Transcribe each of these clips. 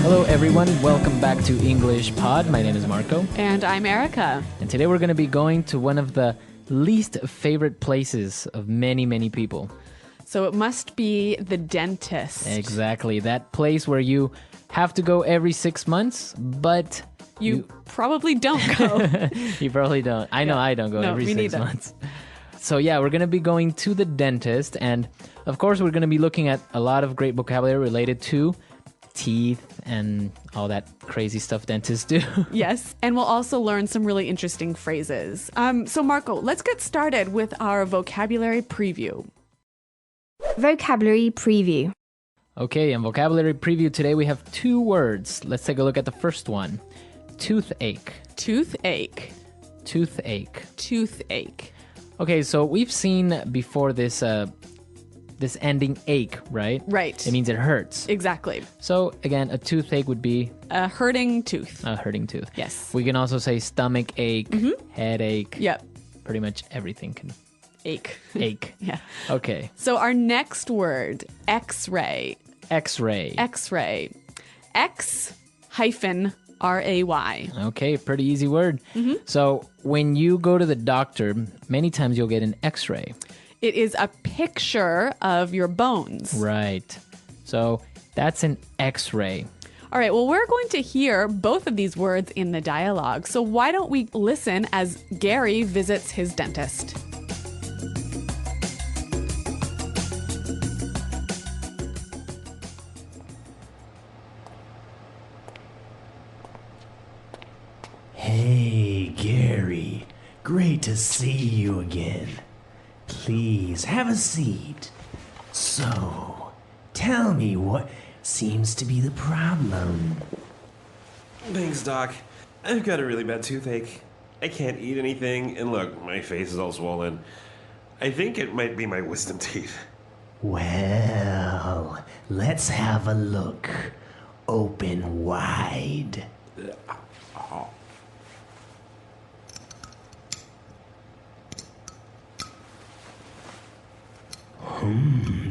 Hello everyone, welcome back to English Pod. My name is Marco. And I'm Erica. And today we're going to be going to one of the least favorite places of many, many people. So it must be the dentist. Exactly, that place where you have to go every 6 months, but You probably don't go. you probably don't. I know I don't go every me 6 neither. months. So yeah, we're going to be going to the dentist, and of course we're going to be looking at a lot of great vocabulary related to teeth and all that crazy stuff dentists do. Yes, and we'll also learn some really interesting phrases. So Marco, let's get started with our vocabulary preview. Vocabulary preview. Okay, in vocabulary preview today we have 2 words. Let's take a look at the first one. Toothache. Toothache. Toothache. Toothache. Okay, so we've seen before this this ending ache, right? Right. It means it hurts. Exactly. So again, a toothache would be A hurting tooth. a hurting tooth. Yes. We can also say stomach ache, headache. Yep. Pretty much everything can Ache. ache. Yeah. Okay. So our next word, X-ray. X-ray. X-ray. X-ray. Okay, pretty easy word. So when you go to the doctor, many times you'll get an X-ray. It is a picture of your bones. Right. So that's an X-ray. All right, well, we're going to hear both of these words in the dialogue. So why don't we listen as Gary visits his dentist? Hey, Gary. Great to see you again. Please, have a seat. So, tell me what seems to be the problem. Thanks, Doc. I've got a really bad toothache. I can't eat anything, and look, my face is all swollen. I think it might be my wisdom teeth. Well, let's have a look. Open wide.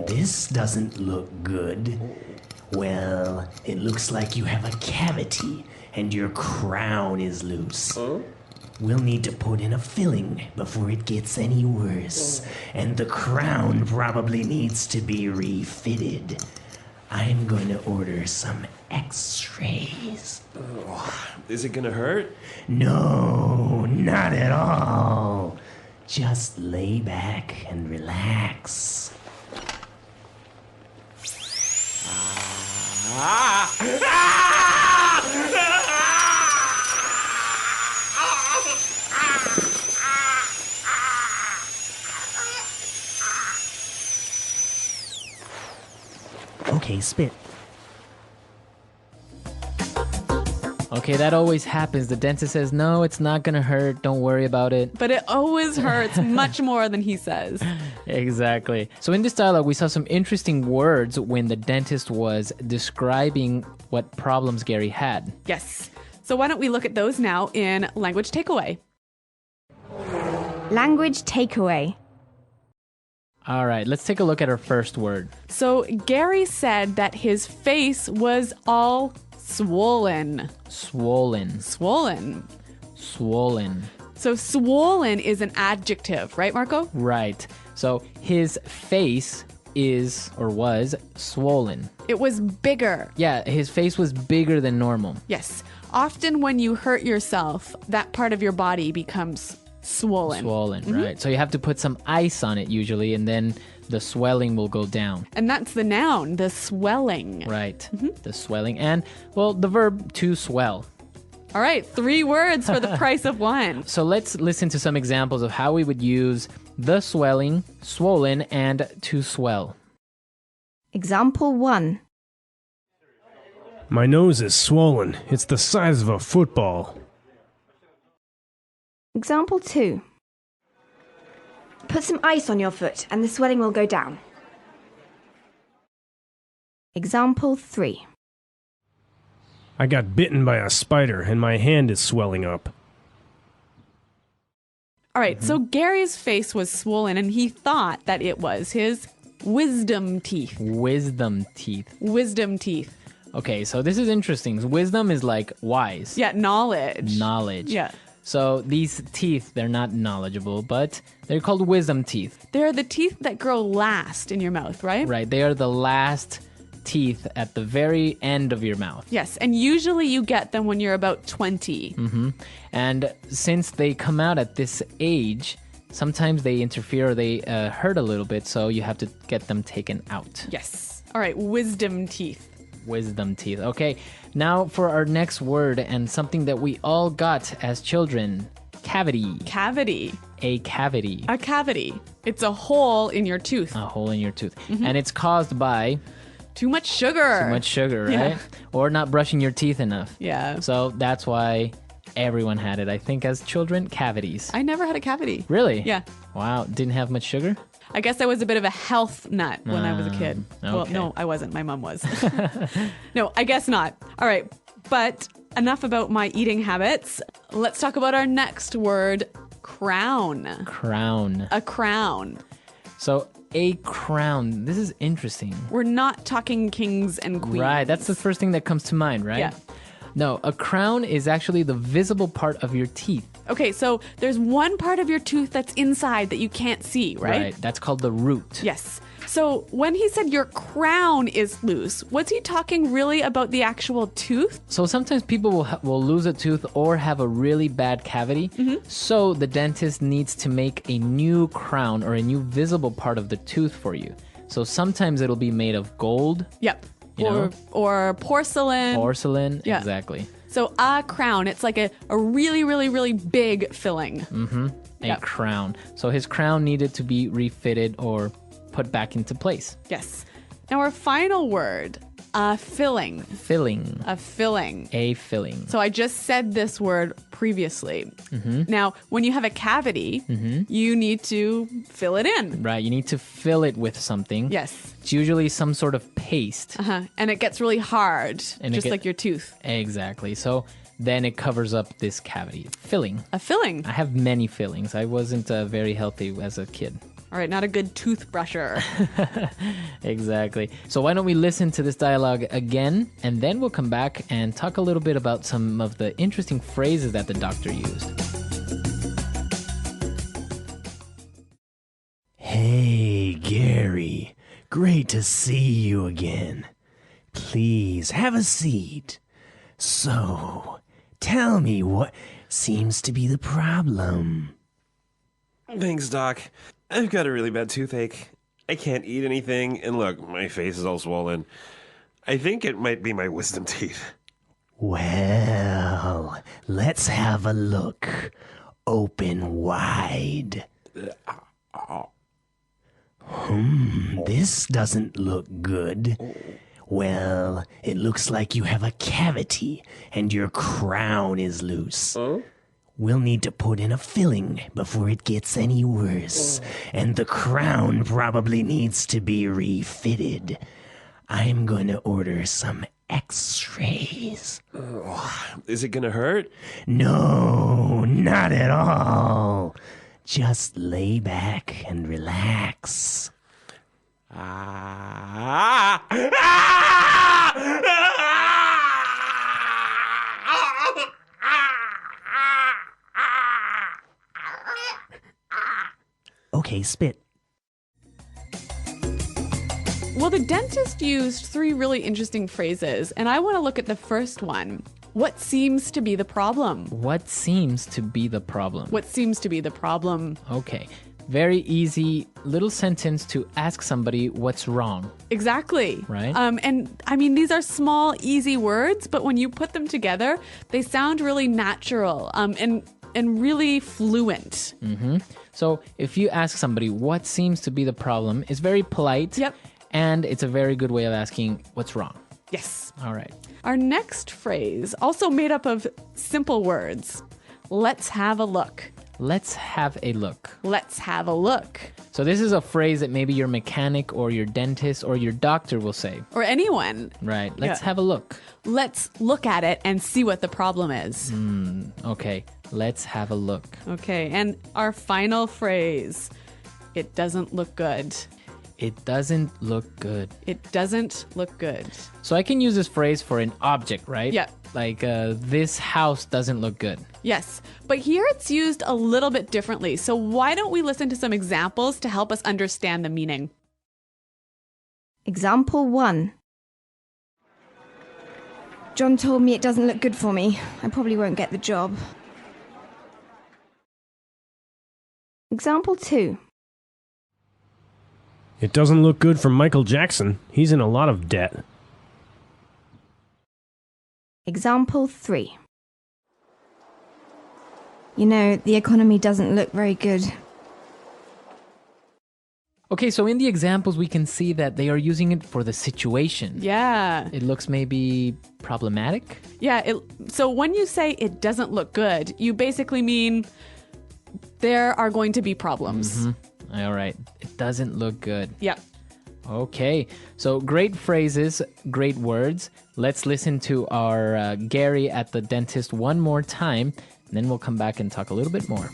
This doesn't look good. Well, it looks like you have a cavity and your crown is loose. We'll need to put in a filling before it gets any worse. And the crown probably needs to be refitted. I'm going to order some x-rays. Is it gonna hurt? No, not at all. Just lay back and relax. Okay, spit. Okay, that always happens. The dentist says, no, it's not going to hurt. Don't worry about it. But it always hurts much more than he says. Exactly. So in this dialogue, we saw some interesting words when the dentist was describing what problems Gary had. Yes. So why don't we look at those now in language takeaway? Language takeaway. All right, let's take a look at our first word. So Gary said that his face was all swollen. Swollen. Swollen. Swollen. So swollen is an adjective, right, Marco? Right. So his face is or was swollen. It was bigger. Yeah, his face was bigger than normal. Yes. Often when you hurt yourself, that part of your body becomes swollen. Swollen, right. So you have to put some ice on it usually, and then the swelling will go down. And that's the noun, the swelling. Right. The swelling. And, well, the verb to swell. All right, 3 words for the price of 1. So let's listen to some examples of how we would use the swelling, swollen, and to swell. Example 1. My nose is swollen. It's the size of a football. Example 2. Put some ice on your foot and the swelling will go down. Example 3. I got bitten by a spider and my hand is swelling up. All right, so Gary's face was swollen and he thought that it was his wisdom teeth. Wisdom teeth. Wisdom teeth. Okay, so this is interesting. Wisdom is like wise. Yeah, knowledge. Knowledge. Yeah. So these teeth, they're not knowledgeable, but they're called wisdom teeth. They're the teeth that grow last in your mouth, right? Right. They are the last teeth at the very end of your mouth. Yes, and usually you get them when you're about 20. And since they come out at this age, sometimes they interfere or they hurt a little bit, so you have to get them taken out. Yes. All right, wisdom teeth. Wisdom teeth. Okay, now for our next word and something that we all got as children. Cavity. Cavity. A cavity. A cavity. It's a hole in your tooth. A hole in your tooth. And it's caused by Too much sugar. too much sugar, right? Yeah. Or not brushing your teeth enough. Yeah. So that's why everyone had it, I think, as children. Cavities. I never had a cavity. Really? Yeah. Wow. Didn't have much sugar? I guess I was a bit of a health nut when I was a kid. Well, okay. no, I wasn't. My mom was. No, I guess not. All right. But enough about my eating habits. Let's talk about our next word, crown. Crown. A crown. So a crown. This is interesting. We're not talking kings and queens. Right. That's the first thing that comes to mind, right? Yeah. No, a crown is actually the visible part of your teeth. Okay, so there's one part of your tooth that's inside that you can't see, right? That's called the root. Yes. So when he said your crown is loose, was he talking really about the actual tooth? So sometimes people will lose a tooth or have a really bad cavity. So the dentist needs to make a new crown or a new visible part of the tooth for you. So sometimes it'll be made of gold, Yep. You know? Or porcelain. porcelain. Yeah. Exactly. So a crown, it's like a really, really, really big filling. A Yep. crown. So his crown needed to be refitted or put back into place. Yes. Now our final word, a filling. Filling. A filling. A filling. So I just said this word previously. Now, when you have a cavity, you need to fill it in. Right. You need to fill it with something. Yes. It's usually some sort of paste. And it gets really hard, And it just like your tooth. Exactly. So then it covers up this cavity. Filling. A filling. I have many fillings. I wasn't very healthy as a kid. All right, not a good toothbrusher. Exactly. So why don't we listen to this dialogue again, and then we'll come back and talk a little bit about some of the interesting phrases that the doctor used. Hey, Gary. Great to see you again. Please have a seat. So, tell me what seems to be the problem. Thanks, Doc. I've got a really bad toothache. I can't eat anything, and look, my face is all swollen. I think it might be my wisdom teeth. Well, let's have a look. Open wide. This doesn't look good. Well, it looks like you have a cavity and your crown is loose. We'll need to put in a filling before it gets any worse. And the crown probably needs to be refitted. I'm going to order some x-rays. Is it gonna hurt? No, not at all. Just lay back and relax. Okay, spit. Well, the dentist used 3 really interesting phrases, and I want to look at the first one. What seems to be the problem? What seems to be the problem? What seems to be the problem? Okay. Very easy little sentence to ask somebody what's wrong. Exactly. Right. And I mean, these are small, easy words, but when you put them together, they sound really natural and really fluent. So if you ask somebody what seems to be the problem, it's very polite. Yep. And it's a very good way of asking what's wrong. Yes. All right. Our next phrase, also made up of simple words. Let's have a look. Let's have a look. Let's have a look. So this is a phrase that maybe your mechanic or your dentist or your doctor will say. Or anyone. Right. Let's Yeah. have a look. Let's look at it and see what the problem is. Okay. Let's have a look. Okay, and our final phrase. It doesn't look good. It doesn't look good. It doesn't look good. So I can use this phrase for an object, right? Yeah. Like, this house doesn't look good. Yes, but here it's used a little bit differently. So why don't we listen to some examples to help us understand the meaning? Example 1. John told me it doesn't look good for me. I probably won't get the job. Example 2. It doesn't look good for Michael Jackson. He's in a lot of debt. Example 3. You know, the economy doesn't look very good. Okay, so in the examples, we can see that they are using it for the situation. Yeah. It looks maybe problematic. Yeah. So when you say it doesn't look good, you basically mean there are going to be problems. All right. It doesn't look good. Yeah. Okay. So great phrases, great words. Let's listen to our Gary at the dentist one more time, and then we'll come back and talk a little bit more.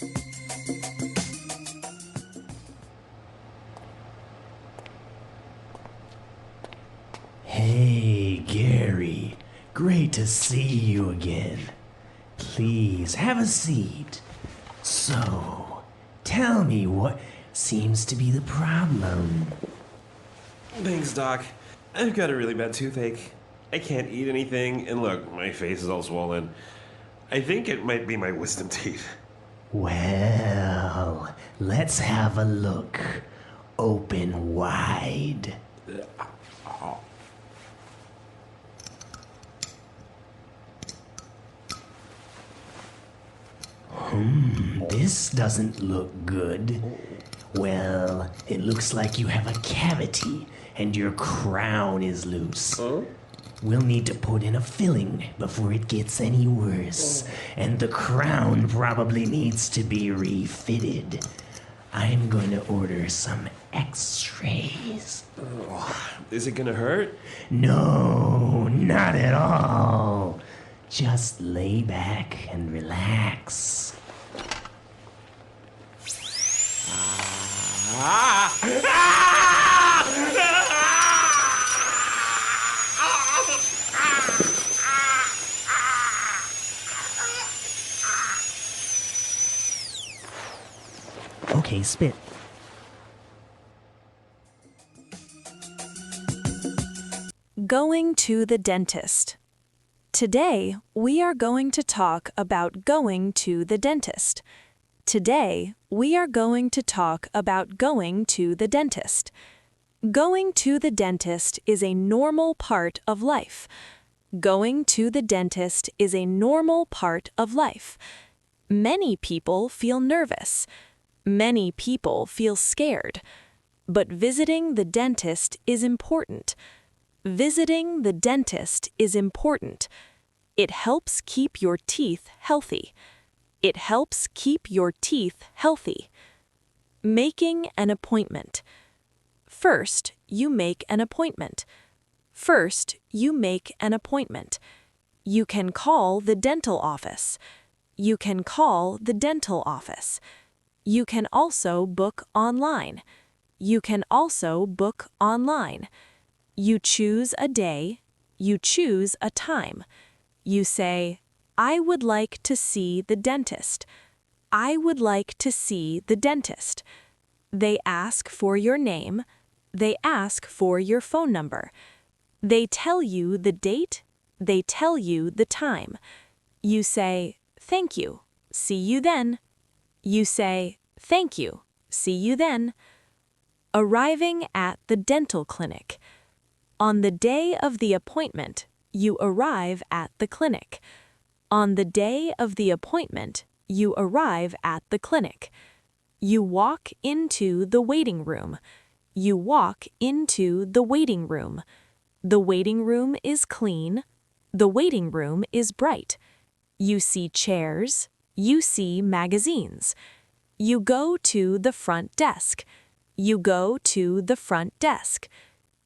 Hey, Gary. Great to see you again. Please, have a seat. So, tell me what seems to be the problem. Thanks, Doc. I've got a really bad toothache. I can't eat anything, and look, my face is all swollen. I think it might be my wisdom teeth. Well, let's have a look. Open wide. This doesn't look good. Well, it looks like you have a cavity and your crown is loose. We'll need to put in a filling before it gets any worse, and the crown probably needs to be refitted. I'm going to order some x-rays. Is it gonna hurt? No, not at all. Just lay back and relax. Okay, spit. Going to the dentist. Today, we are going to talk about going to the dentist. Today, we are going to talk about going to the dentist. Going to the dentist is a normal part of life. Going to the dentist is a normal part of life. Many people feel nervous. Many people feel scared. But visiting the dentist is important. Visiting the dentist is important. It helps keep your teeth healthy. It helps keep your teeth healthy. Making an appointment. First, you make an appointment. First, you make an appointment. You can call the dental office. You can call the dental office. You can also book online. You can also book online. You choose a day. You choose a time. You say, I would like to see the dentist. I would like to see the dentist. They ask for your name. They ask for your phone number. They tell you the date. They tell you the time. You say, thank you. See you then. You say, thank you. See you then. Arriving at the dental clinic. On the day of the appointment, you arrive at the clinic. On the day of the appointment, you arrive at the clinic. You walk into the waiting room. You walk into the waiting room. The waiting room is clean. The waiting room is bright. You see chairs. You see magazines. You go to the front desk. You go to the front desk.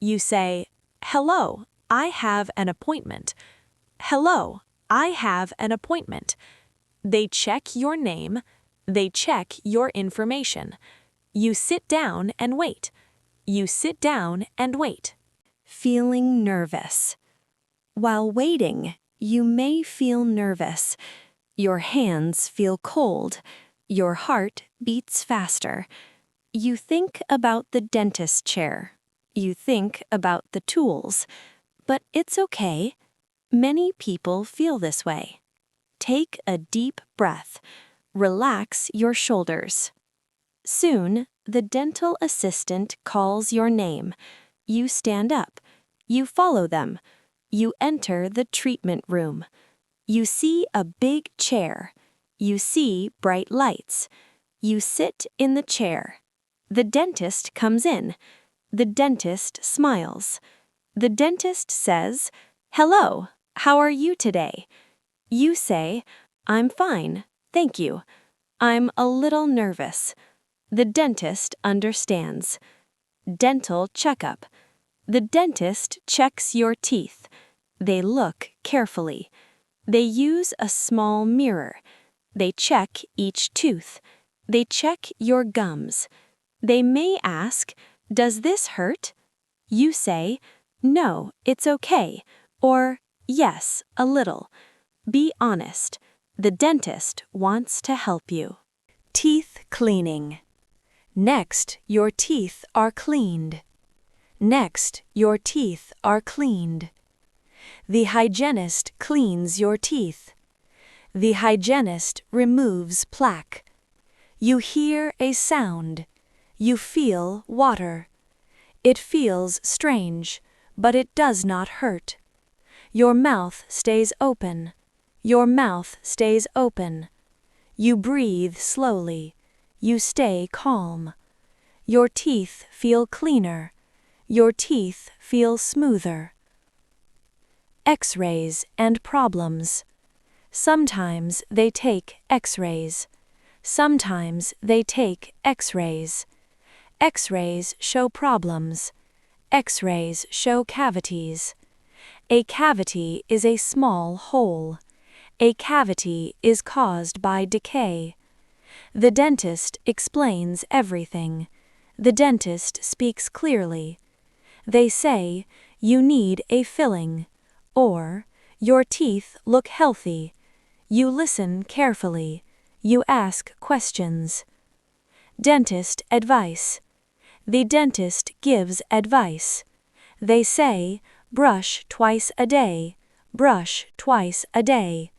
You say, hello, I have an appointment. Hello, I have an appointment. They check your name. They check your information. You sit down and wait. You sit down and wait. Feeling nervous. While waiting, you may feel nervous. Your hands feel cold. Your heart beats faster. You think about the dentist chair. You think about the tools. But it's okay. Many people feel this way. Take a deep breath. Relax your shoulders. Soon, the dental assistant calls your name. You stand up. You follow them. You enter the treatment room. You see a big chair. You see bright lights. You sit in the chair. The dentist comes in. The dentist smiles. The dentist says, "Hello, how are you today?" You say, "I'm fine, thank you. I'm a little nervous." The dentist understands. Dental checkup. The dentist checks your teeth. They look carefully. They use a small mirror. They check each tooth. They check your gums. They may ask, "Does this hurt?" You say, "No, it's okay," or "Yes, a little." Be honest. The dentist wants to help you. Teeth cleaning. Next, your teeth are cleaned. Next, your teeth are cleaned. The hygienist cleans your teeth. The hygienist removes plaque. You hear a sound. You feel water. It feels strange, but it does not hurt. Your mouth stays open. Your mouth stays open. You breathe slowly. You stay calm. Your teeth feel cleaner. Your teeth feel smoother. X-rays and problems. Sometimes they take X-rays. Sometimes they take X-rays. X-rays show problems. X-rays show cavities. A cavity is a small hole. A cavity is caused by decay. The dentist explains everything. The dentist speaks clearly. They say, "You need a filling," or "Your teeth look healthy." You listen carefully. You ask questions. Dentist advice. The dentist gives advice. They say, "Brush twice a day. Brush twice a day."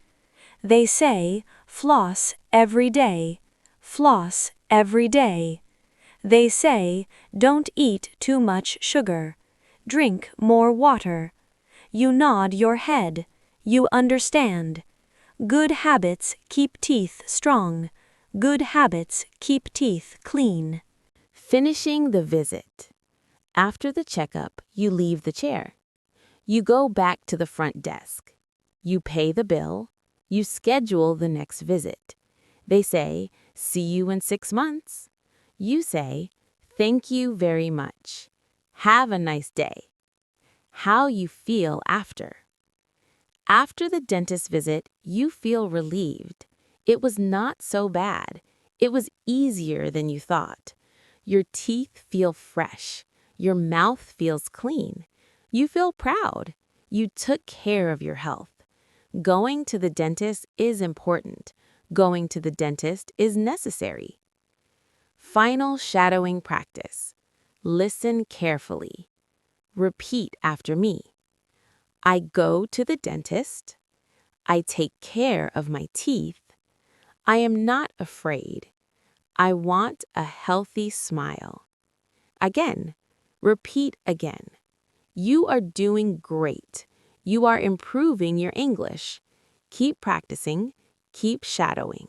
They say, "Floss every day. Floss every day." They say, "Don't eat too much sugar. Drink more water." You nod your head. You understand. Good habits keep teeth strong. Good habits keep teeth clean. Finishing the visit. After the checkup, you leave the chair. You go back to the front desk. You pay the bill. You schedule the next visit. They say, "See you in 6 months." You say, "Thank you very much. Have a nice day." How you feel after. After the dentist visit, you feel relieved. It was not so bad. It was easier than you thought. Your teeth feel fresh. Your mouth feels clean. You feel proud. You took care of your health. Going to the dentist is important. Going to the dentist is necessary. Final shadowing practice. Listen carefully. Repeat after me. I go to the dentist. I take care of my teeth. I am not afraid. I want a healthy smile. Again, repeat again. You are doing great. You are improving your English. Keep practicing. Keep shadowing.